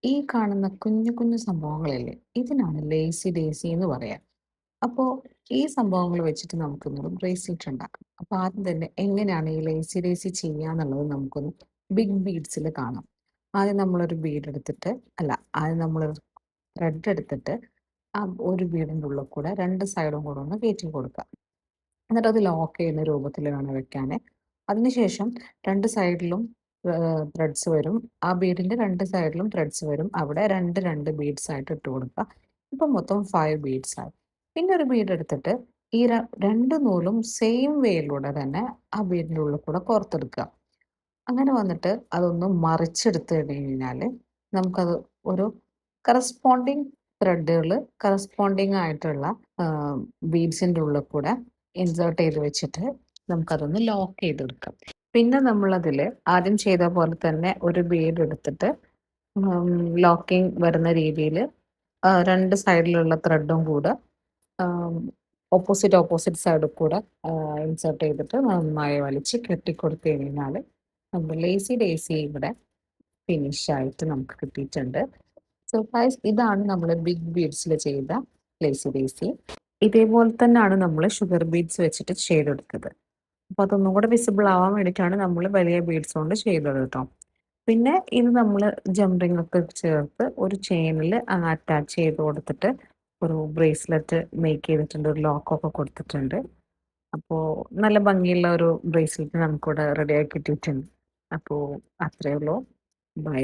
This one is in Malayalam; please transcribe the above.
ഈ കാണുന്ന കുഞ്ഞു കുഞ്ഞു സംഭവങ്ങളില്ലേ, ഇതിനാണ് ലേസി ഡേസി എന്ന് പറയാ. അപ്പോൾ ഈ സംഭവങ്ങൾ വെച്ചിട്ട് നമുക്കൊന്നൊരു ബ്രേസ്ലെറ്റ് ഉണ്ടാക്കാം. അപ്പോൾ ആദ്യം തന്നെ എങ്ങനെയാണ് ഈ ലേസി ഡേസി ചെയ്യാന്നുള്ളത് നമുക്കൊന്ന് ബിഗ് ബീഡ്സിൽ കാണാം. ആദ്യം നമ്മളൊരു ബീഡ് എടുത്തിട്ട് അല്ല ആദ്യം നമ്മളൊരു ത്രെഡ് എടുത്തിട്ട് ആ ഒരു ബീഡിൻ്റെ ഉള്ളിൽ കൂടെ രണ്ട് സൈഡും കൂടെ ഒന്ന് കയറ്റി കൊടുക്കുക. എന്നിട്ട് അത് ലോക്ക് ചെയ്യുന്ന രൂപത്തിൽ വേണം വെക്കാന്. അതിനുശേഷം രണ്ട് സൈഡിലും ത്രെഡ്സ് വരും. ആ ബീഡിന്റെ രണ്ട് സൈഡിലും ത്രെഡ്സ് വരും. അവിടെ രണ്ട് ബീഡ്സ് ആയിട്ട് ഇട്ട് കൊടുക്കുക. ഇപ്പം മൊത്തം 5 ബീഡ്സ് ആയി. പിന്നെ ഒരു ബീഡ് എടുത്തിട്ട് ഈ രണ്ട് നൂലും സെയിം വേയിലൂടെ തന്നെ ആ ബീഡിന്റെ ഉള്ളിൽ കൂടെ കോർത്തെടുക്കുക. അങ്ങനെ വന്നിട്ട് അതൊന്ന് മറിച്ചെടുത്ത് കഴിഞ്ഞാല് നമുക്കത് ഒരു കറസ്പോണ്ടിങ് ത്രെഡുകൾ കറസ്പോണ്ടിങ് ആയിട്ടുള്ള ബീഡ്സിന്റെ ഉള്ളിൽ കൂടെ ഇൻസേർട്ട് ചെയ്ത് വെച്ചിട്ട് നമുക്കതൊന്ന് ലോക്ക് ചെയ്തെടുക്കാം. പിന്നെ നമ്മളതിൽ ആദ്യം ചെയ്ത പോലെ തന്നെ ഒരു ബീഡ് എടുത്തിട്ട് ലോക്കിംഗ് വരുന്ന രീതിയിൽ രണ്ട് സൈഡിലുള്ള ത്രെഡും കൂടെ ഓപ്പോസിറ്റ് സൈഡിൽ കൂടെ ഇൻസേർട്ട് ചെയ്തിട്ട് നന്നായി വലിച്ച് കെട്ടിക്കൊടുത്തു കഴിഞ്ഞാൽ നമ്മുടെ ലേസി ഡേസി ഇവിടെ ഫിനിഷ് ആയിട്ട് നമുക്ക് കിട്ടിയിട്ടുണ്ട്. സോ ഗൈസ്, ഇതാണ് നമ്മൾ ബിഗ് ബീഡ്സിൽ ചെയ്ത ലേസി ഡേസി. ഇതേപോലെ തന്നെയാണ് നമ്മൾ ഷുഗർ ബീഡ്സ് വെച്ചിട്ട് ചെയ്തെടുത്തത്. അപ്പോൾ അതൊന്നും കൂടെ വിസിബിൾ ആവാൻ വേണ്ടിയിട്ടാണ് നമ്മൾ വലിയ ബീഡ്സ് കൊണ്ട് ചെയ്തത് കേട്ടോ. പിന്നെ ഇത് നമ്മൾ ജംറിംഗ് ഒക്കെ ചേർത്ത് ഒരു ചെയിനിൽ അറ്റാച്ച് ചെയ്ത് കൊടുത്തിട്ട് ഒരു ബ്രേസ്ലെറ്റ് മേക്ക് ചെയ്തിട്ടുണ്ട്, ഒരു ലോക്കൊക്കെ കൊടുത്തിട്ടുണ്ട്. അപ്പോൾ നല്ല ഭംഗിയുള്ള ഒരു ബ്രേസ്ലെറ്റ് നമുക്കിവിടെ റെഡി ആക്കി കിട്ടിയിട്ടുണ്ട്. അപ്പോൾ അത്രയേ ഉള്ളൂ. ബൈ.